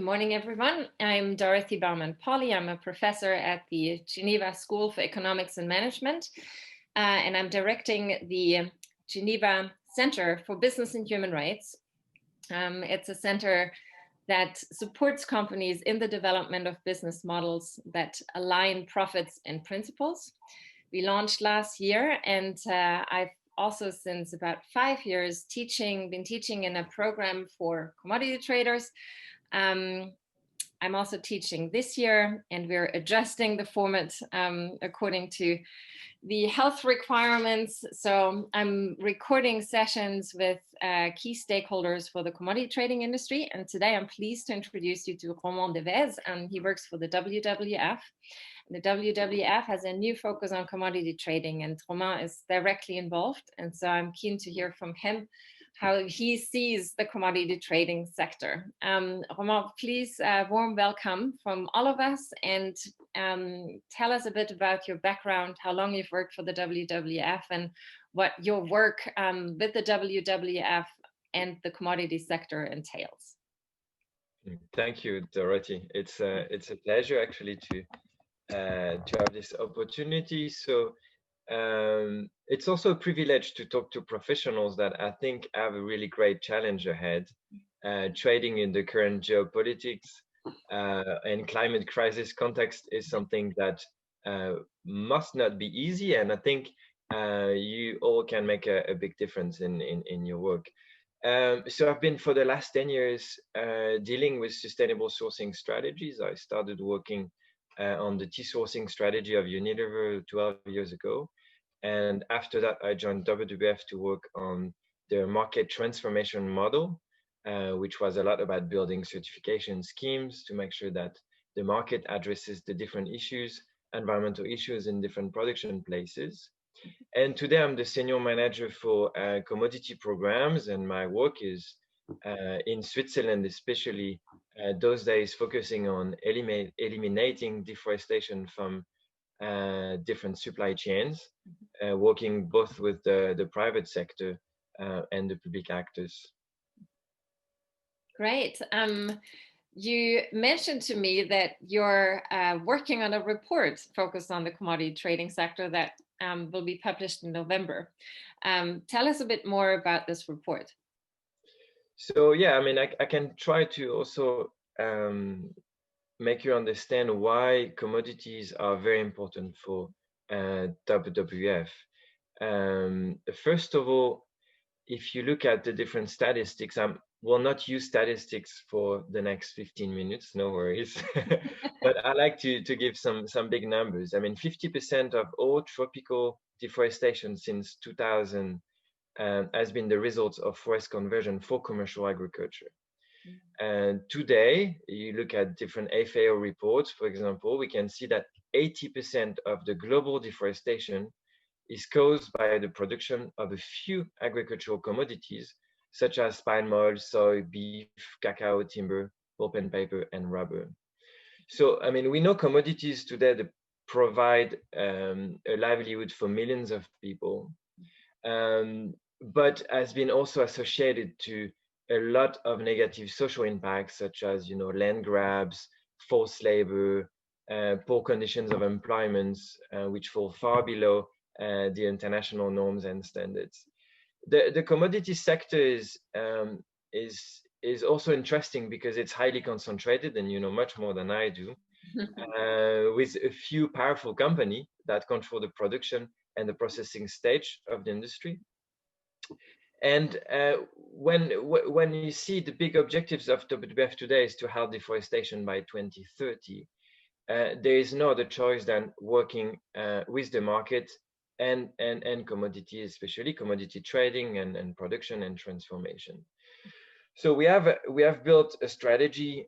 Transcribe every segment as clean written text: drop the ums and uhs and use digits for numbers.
Good morning, everyone. I'm Dorothy Baumann-Polly. I'm a professor at the Geneva School for Economics and Management, and I'm directing the Geneva Center for Business and Human Rights. It's a center that supports companies in the development of business models that align profits and principles. We launched last year, and I've also since about 5 years been teaching in a program for commodity traders. I'm also teaching this year, and we're adjusting the format according to the health requirements. So I'm recording sessions with key stakeholders for the commodity trading industry. And today I'm pleased to introduce you to Romain Deveze. He works for the WWF. The WWF has a new focus on commodity trading, and Romain is directly involved. And so I'm keen to hear from him how he sees the commodity trading sector. Romain, please, warm welcome from all of us, and tell us a bit about your background, how long you've worked for the WWF, and what your work with the WWF and the commodity sector entails. Thank you, Dorothy. It's a pleasure actually to have this opportunity. So it's also a privilege to talk to professionals that I think have a really great challenge ahead. Trading in the current geopolitics and climate crisis context is something that must not be easy, and I think you all can make a big difference in your work. So I've been for the last 10 years dealing with sustainable sourcing strategies. I started working on the tea sourcing strategy of Unilever 12 years ago. And after that, I joined WWF to work on the market transformation model, which was a lot about building certification schemes to make sure that the market addresses the different issues, environmental issues in different production places. And today I'm the senior manager for commodity programs, and my work is in Switzerland, especially those days focusing on eliminating deforestation from different supply chains, working both with the private sector and the public actors. Great. You mentioned to me that you're working on a report focused on the commodity trading sector that will be published in November. Tell us a bit more about this report. So yeah, I mean, I can try to also make you understand why commodities are very important for WWF. First of all, if you look at the different statistics, I will not use statistics for the next 15 minutes, no worries. But I like to give some big numbers. I mean, 50% of all tropical deforestation since 2000 has been the result of forest conversion for commercial agriculture. And today, you look at different FAO reports, for example, we can see that 80% of the global deforestation is caused by the production of a few agricultural commodities, such as palm oil, soy, beef, cacao, timber, pulp and paper, and rubber. So, I mean, we know commodities today that provide a livelihood for millions of people, but has been also associated to a lot of negative social impacts, such as, land grabs, forced labor, poor conditions of employment, which fall far below the international norms and standards. The commodity sector is also interesting because it's highly concentrated, and you know much more than I do, with a few powerful companies that control the production and the processing stage of the industry. And when you see the big objectives of WWF today is to halt deforestation by 2030, there is no other choice than working with the market and commodities, especially commodity trading and production and transformation. So we have built a strategy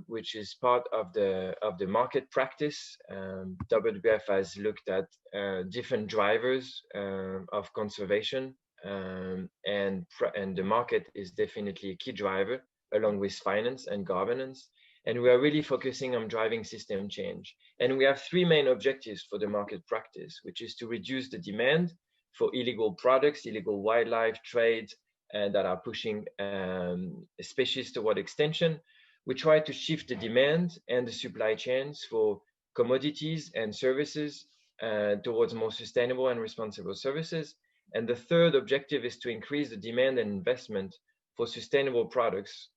which is part of the market practice. WWF has looked at different drivers of conservation, and the market is definitely a key driver, along with finance and governance. And we are really focusing on driving system change. And we have three main objectives for the market practice, which is to reduce the demand for illegal products, illegal wildlife trade, that are pushing species toward extinction. we try to shift the demand and the supply chains for commodities and services towards more sustainable and responsible services. And the third objective is to increase the demand and investment for sustainable products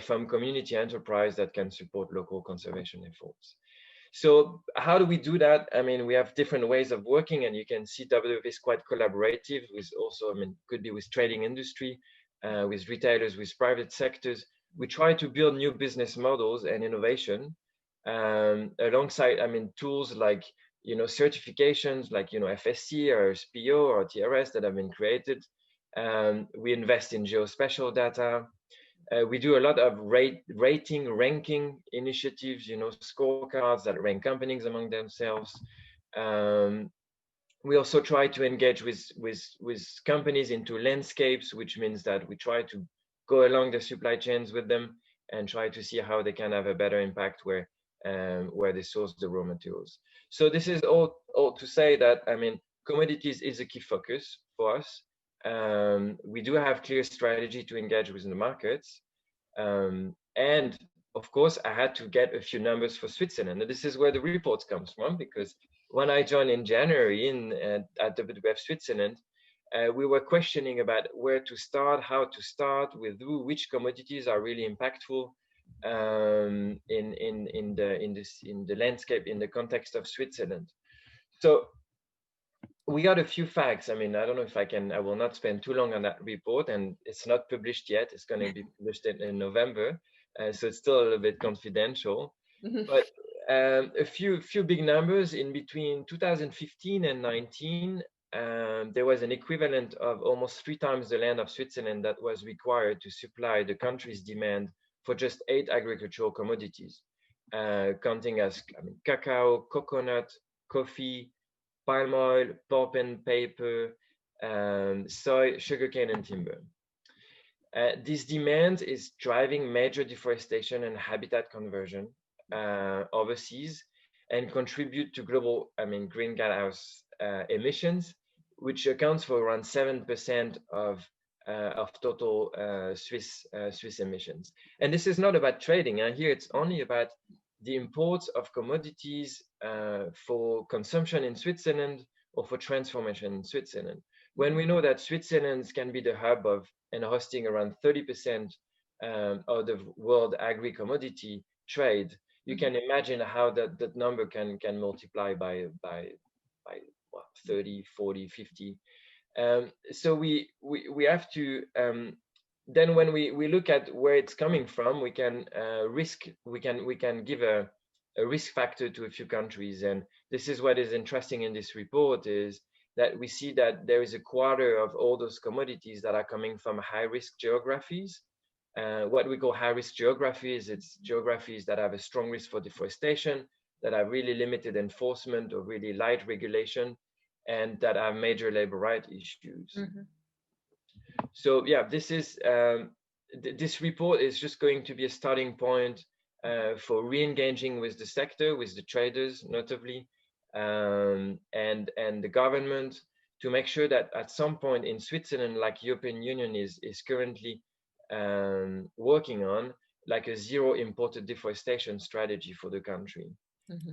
from community enterprise that can support local conservation efforts. So how do we do that? I mean, we have different ways of working, and you can see WWF is quite collaborative with also, I mean, could be with trading industry, with retailers, with private sectors. We try to build new business models and innovation alongside, I mean, tools like, certifications like, FSC or SPO or TRS that have been created. We invest in geospatial data. We do a lot of ranking initiatives, scorecards that rank companies among themselves. We also try to engage with companies into landscapes, which means that we try to go along the supply chains with them and try to see how they can have a better impact where they source the raw materials. So this is all to say that, I mean, commodities is a key focus for us. We do have clear strategy to engage with the markets. And of course, I had to get a few numbers for Switzerland. And this is where the report comes from, because when I joined in January at WWF Switzerland, we were questioning about where to start, how to start, with which commodities are really impactful in the landscape, in the context of Switzerland. So we got a few facts. I mean, I don't know if I will not spend too long on that report, and it's not published yet. It's going to be published in November. So it's still a little bit confidential. But a few big numbers. In between 2015 and 19, there was an equivalent of almost 3 times the land of Switzerland that was required to supply the country's demand for just 8 agricultural commodities, counting as, I mean, cacao, coconut, coffee, palm oil, pulp and paper, soy, sugarcane, and timber. This demand is driving major deforestation and habitat conversion overseas, and contribute to global, I mean, greenhouse emissions, which accounts for around 7% of total Swiss emissions. And this is not about trading. Here it's only about the imports of commodities for consumption in Switzerland or for transformation in Switzerland. When we know that Switzerland can be the hub of and hosting around 30% of the world agri-commodity trade, you can imagine how that number can multiply by 30, 40, 50. So we have to then when we look at where it's coming from, we can give a risk factor to a few countries. And this is what is interesting in this report, is that we see that there is a quarter of all those commodities that are coming from high-risk geographies. What we call high-risk geographies, it's geographies that have a strong risk for deforestation, that have really limited enforcement or really light regulation, and that have major labor rights issues. So yeah, this is this report is just going to be a starting point for re-engaging with the sector, with the traders notably, and the government, to make sure that at some point in Switzerland, like European Union is currently working on, like a zero imported deforestation strategy for the country.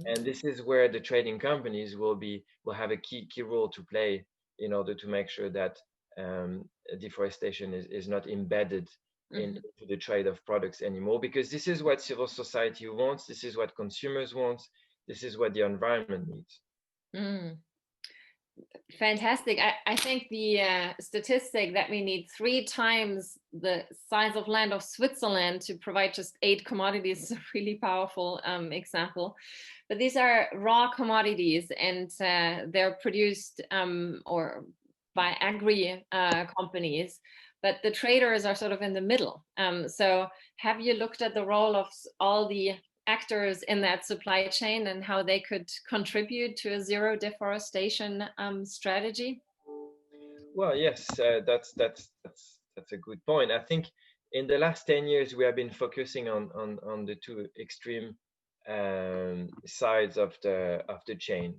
And this is where the trading companies will have a key role to play in order to make sure that deforestation is not embedded into the trade of products anymore, because this is what civil society wants, this is what consumers want, this is what the environment needs. Fantastic. I think the statistic that we need 3 times the size of land of Switzerland to provide just 8 commodities is a really powerful example. But these are raw commodities, and they're produced or by agri companies, but the traders are sort of in the middle. So have you looked at the role of all the actors in that supply chain and how they could contribute to a zero deforestation strategy? Well, yes, that's a good point. I think in the last 10 years we have been focusing on the 2 extreme sides of the chain.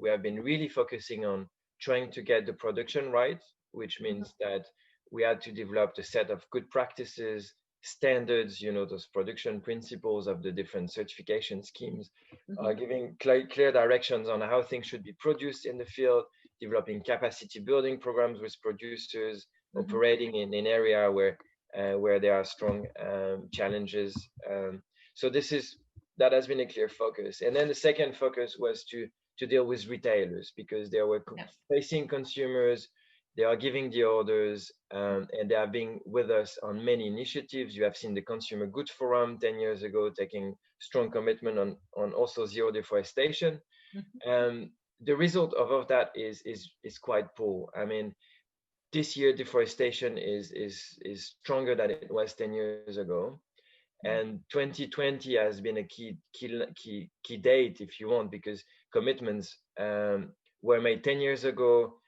We have been really focusing on trying to get the production right, which means that we had to develop a set of good practices, standards, those production principles of the different certification schemes, Mm-hmm. giving clear directions on how things should be produced in the field, developing capacity building programs with producers, Mm-hmm. operating in an area where there are strong challenges. So that has been a clear focus. And then the second focus was to deal with retailers, because they were facing consumers, they are giving the orders, and they are being with us on many initiatives. You have seen the Consumer Goods Forum 10 years ago taking strong commitment on also zero deforestation. The result of all of that is quite poor. I mean, this year deforestation is stronger than it was 10 years ago, and 2020 has been a key date, if you want, because commitments were made 10 years ago.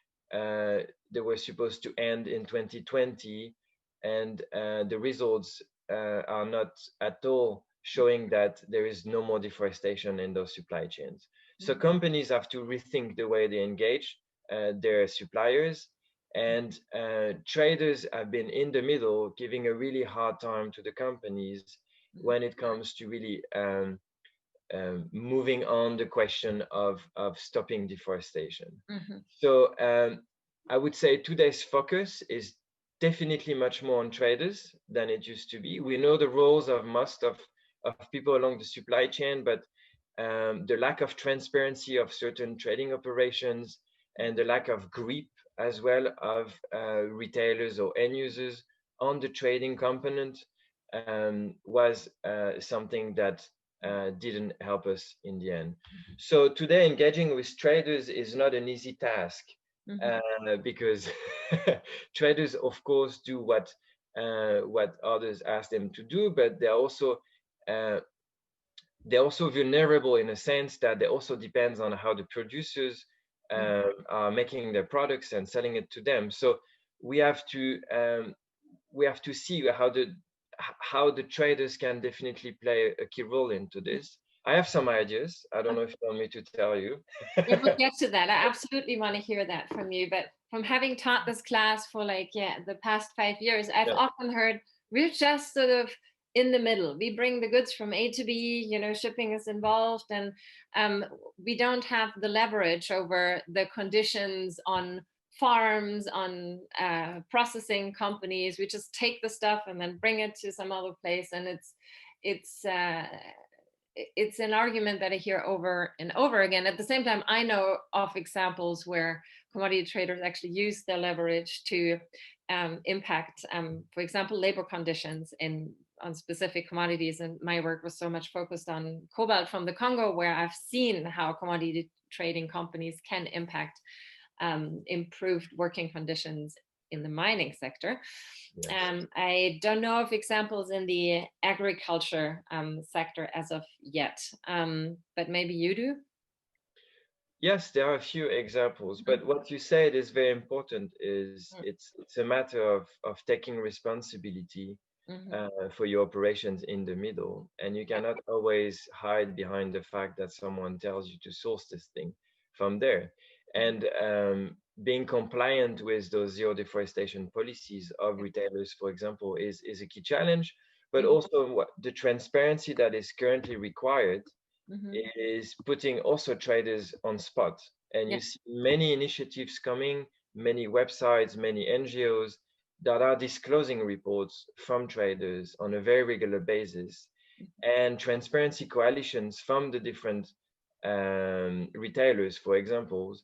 They were supposed to end in 2020, and the results are not at all showing that there is no more deforestation in those supply chains. So companies have to rethink the way they engage their suppliers, and traders have been in the middle, giving a really hard time to the companies when it comes to really moving on the question of stopping deforestation. So I would say today's focus is definitely much more on traders than it used to be. We know the roles of most of people along the supply chain, but the lack of transparency of certain trading operations and the lack of grip as well of retailers or end users on the trading component was something that didn't help us in the end. So today, engaging with traders is not an easy task, because traders, of course, do what others ask them to do, but they're also vulnerable in a sense that they also depends on how the producers are making their products and selling it to them. So we have to see how the traders can definitely play a key role into this. I have some ideas. I don't know if you want me to tell you. Yeah, we'll get to that. I absolutely want to hear that from you. But from having taught this class for the past 5 years, I've often heard we're just sort of in the middle. We bring the goods from A to B, shipping is involved, and we don't have the leverage over the conditions on farms, on processing companies. We just take the stuff and then bring it to some other place, and it's an argument that I hear over and over again. At the same time, I know of examples where commodity traders actually use their leverage to impact, for example, labor conditions on specific commodities. And my work was so much focused on cobalt from the Congo, where I've seen how commodity trading companies can impact improved working conditions in the mining sector. Yes. I don't know of examples in the agriculture sector as of yet, but maybe you do? Yes, there are a few examples, but what you said is very important. It's a matter of taking responsibility for your operations in the middle, and you cannot always hide behind the fact that someone tells you to source this thing from there. And being compliant with those zero deforestation policies of retailers, for example, is a key challenge, but also the transparency that is currently required is putting also traders on spot. And you see many initiatives coming, many websites, many NGOs that are disclosing reports from traders on a very regular basis, and transparency coalitions from the different retailers, for example,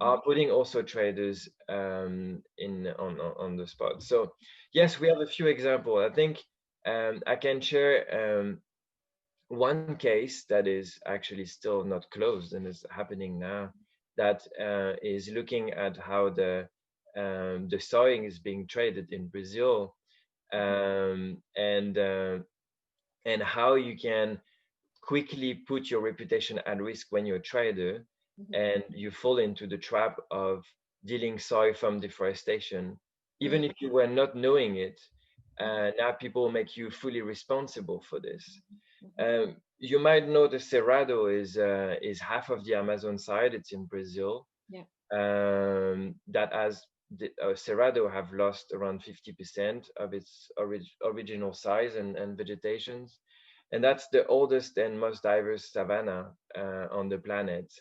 are putting also traders on the spot. So yes, we have a few examples. I think I can share one case that is actually still not closed and is happening now, that is looking at how the soy is being traded in Brazil, and how you can quickly put your reputation at risk when you're a trader and you fall into the trap of dealing soy from deforestation, even if you were not knowing it. Now people make you fully responsible for this. You might know the Cerrado is half of the Amazon side. It's in Brazil. That has Cerrado have lost around 50% of its original size and vegetations. And that's the oldest and most diverse savanna on the planet.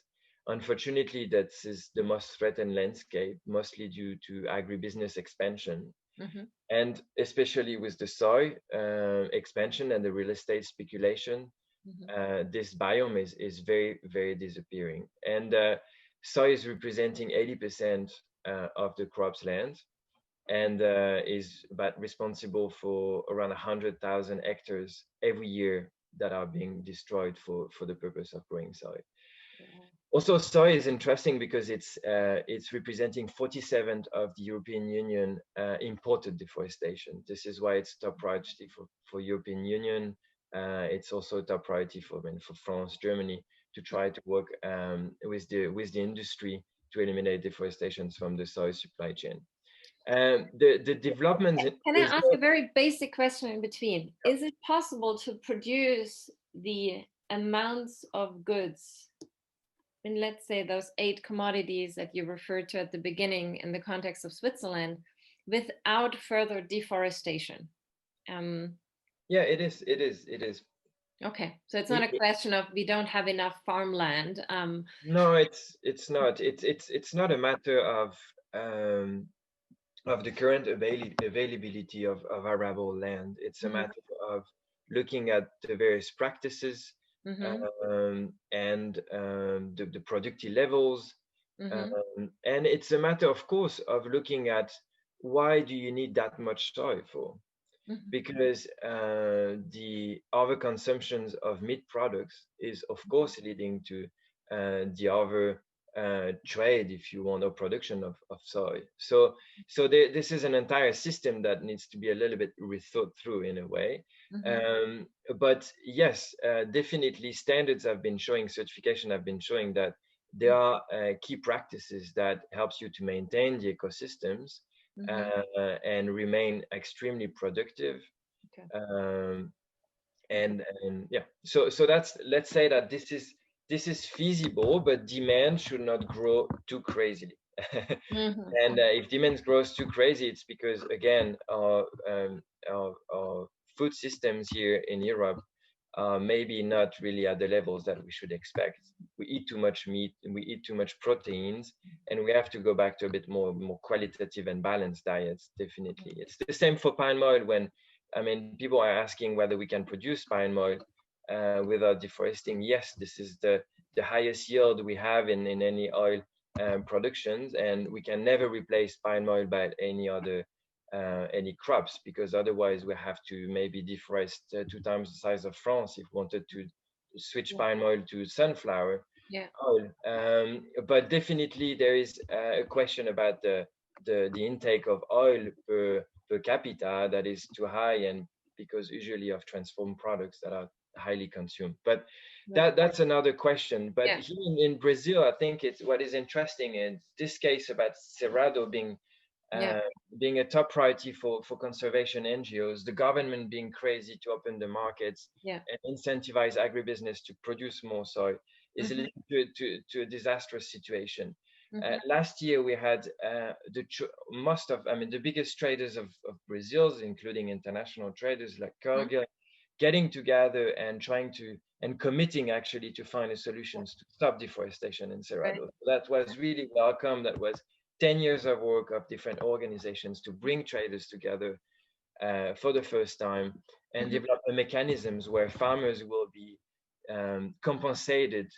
Unfortunately, that is the most threatened landscape, mostly due to agribusiness expansion. Mm-hmm. And especially with the soy expansion and the real estate speculation, this biome is very, very disappearing. And soy is representing 80% of the crop's land, and is about responsible for around 100,000 hectares every year that are being destroyed for the purpose of growing soy. Also, soy is interesting because it's representing 47% of the European Union imported deforestation. This is why it's top priority for European Union. It's also a top priority for France, Germany, to try to work with the industry to eliminate deforestation from the soy supply chain. The developments. Can I ask a very basic question in between? Is it possible to produce the amounts of goods in, let's say, those 8 commodities that you referred to at the beginning in the context of Switzerland without further deforestation? Yeah, it is. Okay, so it's not a question of we don't have enough farmland. No, it's not. It's not a matter of the current availability of arable land. It's a matter of looking at the various practices and the productivity levels. And it's a matter, of course, of looking at why do you need that much soy for? Because the overconsumption of meat products is, of course, leading to the over trade, if you want, or production of soy. So this is an entire system that needs to be a little bit rethought through in a way. But yes, definitely standards have been showing, certification have been showing that there are key practices that helps you to maintain the ecosystems and remain extremely productive. And yeah, so that's, let's say that this is feasible, but demand should not grow too crazily. And if demand grows too crazy, it's because, again, our food systems here in Europe are maybe not really at the levels that we should expect. We eat too much meat and we eat too much proteins, and we have to go back to a bit more qualitative and balanced diets. Definitely, it's the same for palm oil. When people are asking whether we can produce palm oil without deforesting. Yes, this is the highest yield we have in any oil productions, and we can never replace palm oil by any crops, because otherwise we have to maybe deforest 2 times the size of France if we wanted to switch palm oil to sunflower oil. But definitely there is a question about the intake of oil per capita that is too high, and because usually of transformed products that are highly consumed. But that's another question. But here in Brazil, I think it's what is interesting in this case about Cerrado being a top priority for conservation NGOs, the government being crazy to open the markets and incentivize agribusiness to produce more soy, is leading to a disastrous situation. Last year we had the biggest traders of Brazil, including international traders like Cargill, getting together and trying to and committing actually to find a solutions to stop deforestation in Cerrado. That was really welcome. That was 10 years of work of different organizations to bring traders together for the first time and develop the mechanisms where farmers will be compensated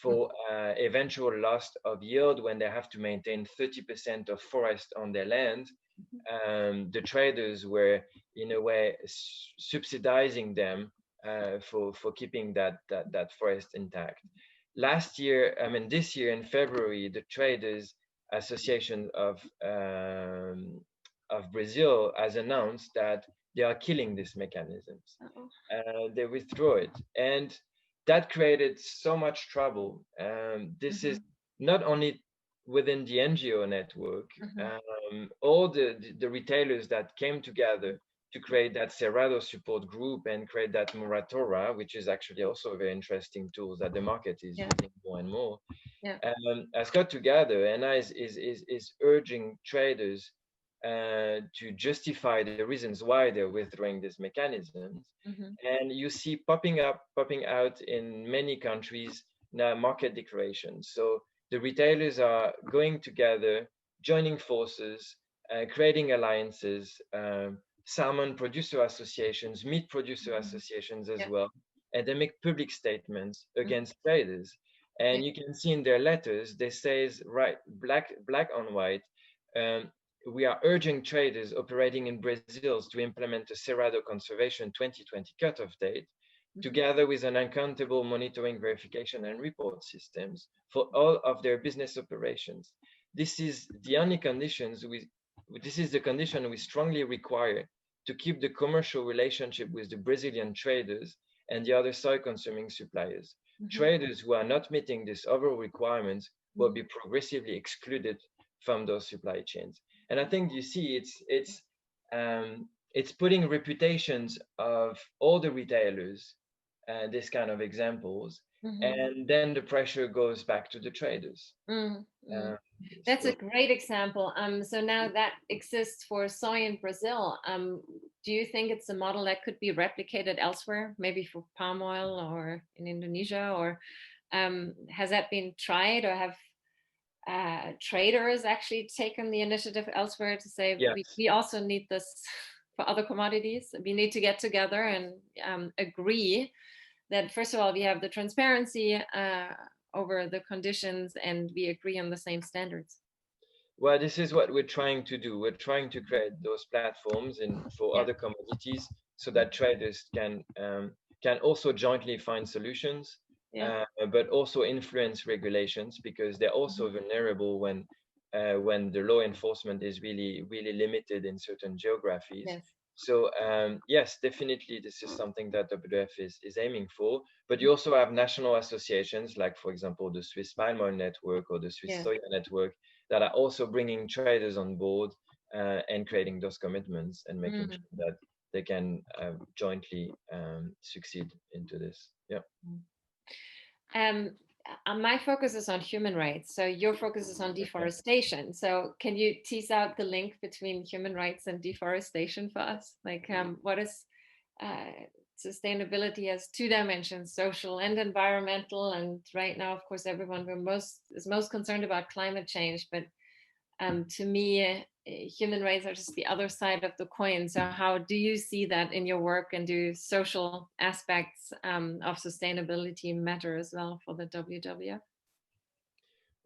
for eventual loss of yield when they have to maintain 30% of forest on their land. The traders were, in a way, subsidizing them for keeping that forest intact. This year in February, the Traders Association of Brazil has announced that they are killing these mechanisms. They withdraw it, and that created so much trouble. This is not only within the NGO network, all the retailers that came together to create that Cerrado support group and create that Moratora, which is actually also a very interesting tool that the market is using more and more, has got together and is urging traders to justify the reasons why they're withdrawing these mechanisms. And you see popping out in many countries now market declarations. So the retailers are going together, joining forces, creating alliances, salmon producer associations, meat producer associations as well, and they make public statements against traders. And you can see in their letters, they say, right, black on white, we are urging traders operating in Brazil to implement a Cerrado Conservation 2020 cutoff date, together with an accountable monitoring, verification, and report systems for all of their business operations. This is the only this is the condition we strongly require to keep the commercial relationship with the Brazilian traders and the other soy-consuming suppliers. Traders who are not meeting these overall requirements will be progressively excluded from those supply chains. And I think you see it's putting reputations of all the retailers, this kind of examples, and then the pressure goes back to the traders. That's a great example. So now that exists for soy in Brazil. Do you think it's a model that could be replicated elsewhere, maybe for palm oil or in Indonesia? Or has that been tried, or have traders actually taken the initiative elsewhere to say, we also need this for other commodities? We need to get together and agree that, first of all, we have the transparency over the conditions and we agree on the same standards. Well, this is what we're trying to do. We're trying to create those platforms for other commodities so that traders can also jointly find solutions, but also influence regulations, because they're also vulnerable when the law enforcement is really limited in certain geographies. So yes, definitely this is something that WWF is aiming for. But you also have national associations like, for example, the Swiss Palm Oil Network or the Swiss Soya Network that are also bringing traders on board and creating those commitments and making sure that they can jointly succeed into this. My focus is on human rights. So your focus is on deforestation. So can you tease out the link between human rights and deforestation for us? Like what is sustainability has two dimensions, social and environmental. And right now, of course, everyone is most concerned about climate change. But to me, human rights are just the other side of the coin. So how do you see that in your work, and do social aspects of sustainability matter as well for the WWF?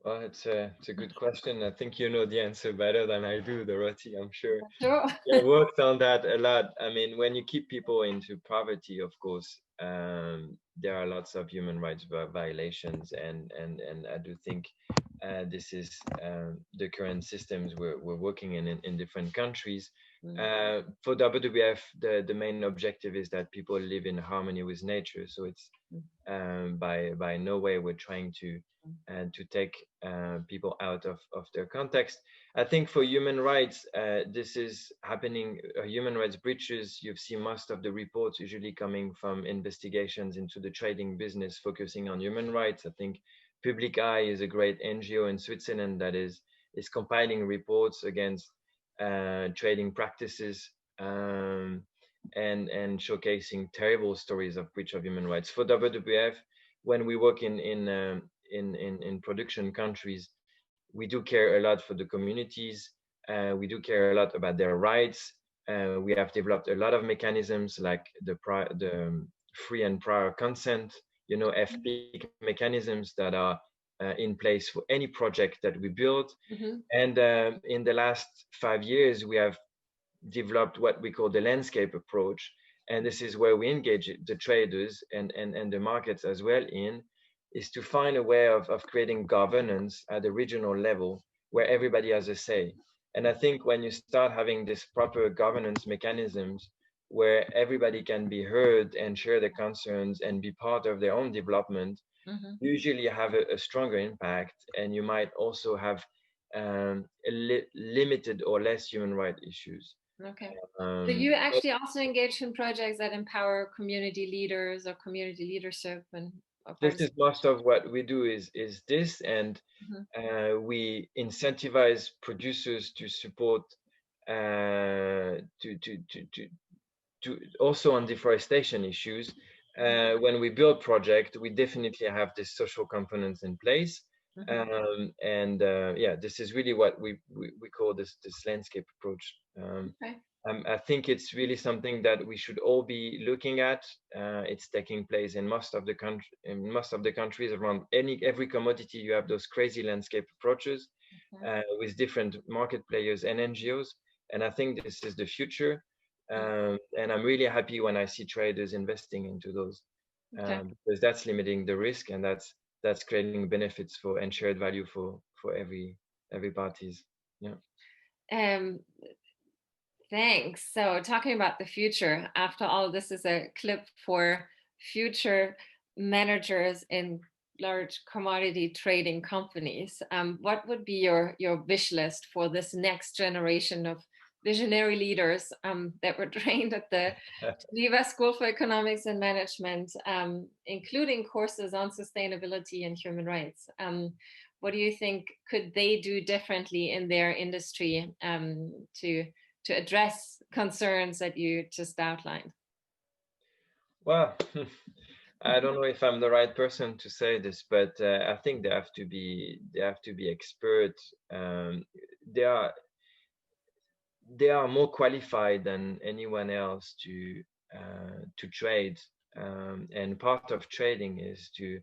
Well, it's a good question. I think you know the answer better than I do, Dorothy, I'm sure. Sure. I worked on that a lot. I mean, when you keep people into poverty, of course, there are lots of human rights violations, and I do think this is the current systems we're working in different countries. For WWF, the main objective is that people live in harmony with nature. So it's by no way we're trying to take people out of their context. I think for human rights, this is happening. Human rights breaches, you've seen most of the reports usually coming from investigations into the trading business focusing on human rights. I think Public Eye is a great NGO in Switzerland that is compiling reports against trading practices and showcasing terrible stories of breach of human rights. For WWF, when we work in production countries, we do care a lot for the communities. We do care a lot about their rights. We have developed a lot of mechanisms like the free and prior consent, FP mechanisms that are in place for any project that we build. And in the last 5 years, we have developed what we call the landscape approach. And this is where we engage the traders and the markets as well is to find a way of creating governance at the regional level where everybody has a say. And I think when you start having this proper governance mechanisms where everybody can be heard and share their concerns and be part of their own development, usually have a stronger impact, and you might also have limited or less human rights issues. Okay. So you But actually also engage in projects that empower community leaders or community leadership and this is most of what we do is this, and Mhm. we incentivize producers to support to also on deforestation issues. When we build project, we definitely have this social components in place. And yeah, this is really what we call this landscape approach. Okay. I think it's really something that we should all be looking at. It's taking place in most of the countries around every commodity. You have those crazy landscape approaches with different market players and NGOs, and I think this is the future. And I'm really happy when I see traders investing into those, Okay. because that's limiting the risk, and that's creating benefits for and shared value for every parties. Yeah. Um, Thanks. So, talking about the future, after all, this is a clip for future managers in large commodity trading companies. What would be your wish list for this next generation of visionary leaders that were trained at the Geneva School for Economics and Management, including courses on sustainability and human rights? What do you think could they do differently in their industry to address concerns that you just outlined? Well, I don't know if I'm the right person to say this, but I think they have to be expert. They are they are more qualified than anyone else to trade. And part of trading is to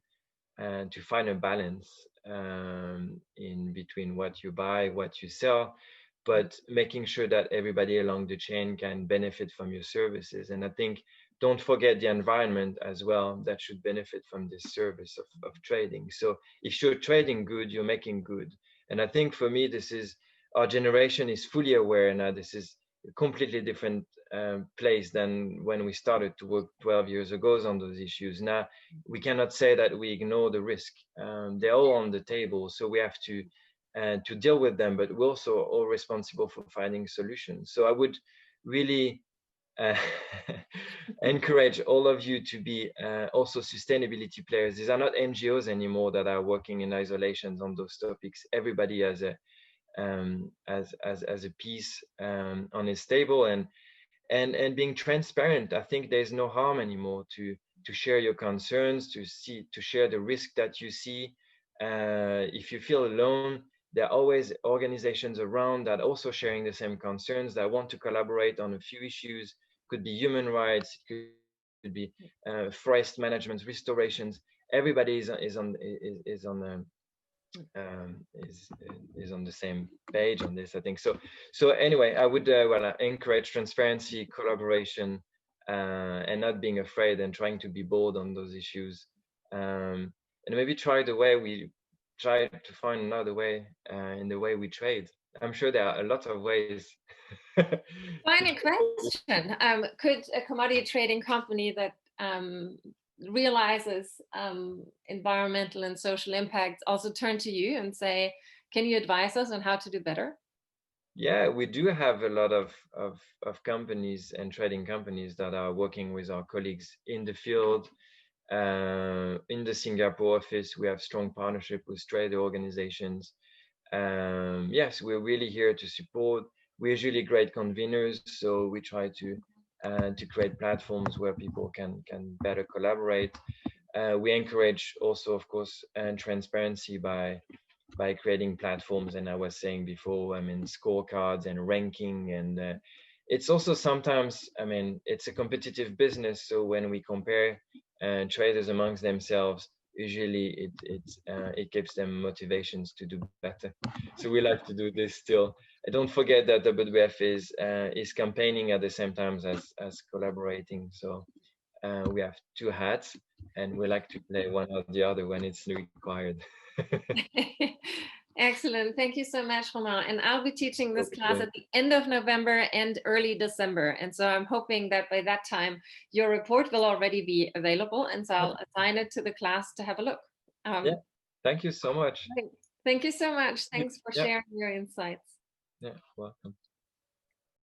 find a balance in between what you buy, what you sell, but making sure that everybody along the chain can benefit from your services. And I think don't forget the environment as well that should benefit from this service of trading. So if you're trading good, you're making good. And I think for me, this is our generation is fully aware now. This is a completely different place than when we started to work 12 years ago on those issues. Now, we cannot say that we ignore the risk. They're all on the table, so we have to deal with them, but we're also all responsible for finding solutions. So I would really uh, encourage all of you to be also sustainability players. These are not NGOs anymore that are working in isolation on those topics. Everybody has as a piece on his table, and being transparent. I think there's no harm anymore to share your concerns, to share the risk that you see. If you feel alone, there are always organizations around that also sharing the same concerns, that want to collaborate on a few issues. Could be human rights, it could be forest management, restorations. Everybody is on the same page on this, I think. So anyway, I would encourage transparency, collaboration, and not being afraid, and trying to be bold on those issues, and maybe try to find another way in the way we trade. I'm sure there are a lot of ways. Final question. Could a commodity trading company that realizes environmental and social impacts also turn to you and say, can you advise us on how to do better? Yeah, we do have a lot of companies and trading companies that are working with our colleagues in the field. In the Singapore office, we have strong partnership with trade organizations. Yes, we're really here to support. We're usually great conveners, so we try to create platforms where people can better collaborate. We encourage also, of course, and transparency by creating platforms. And I was saying before, I mean, scorecards and ranking, and it's also sometimes, I mean, it's a competitive business. So when we compare traders amongst themselves, usually it gives them motivations to do better. So we like to do this still. Don't forget that WWF is campaigning at the same time as collaborating. So we have two hats, and we like to play one or the other when it's required. Excellent. Thank you so much, Romain. And I'll be teaching this class Okay. at the end of November and early December. And so I'm hoping that by that time, your report will already be available. And so I'll assign it to the class to have a look. Yeah. Thank you so much. Thank you so much. Thanks for Yeah. sharing your insights. Yeah. Welcome.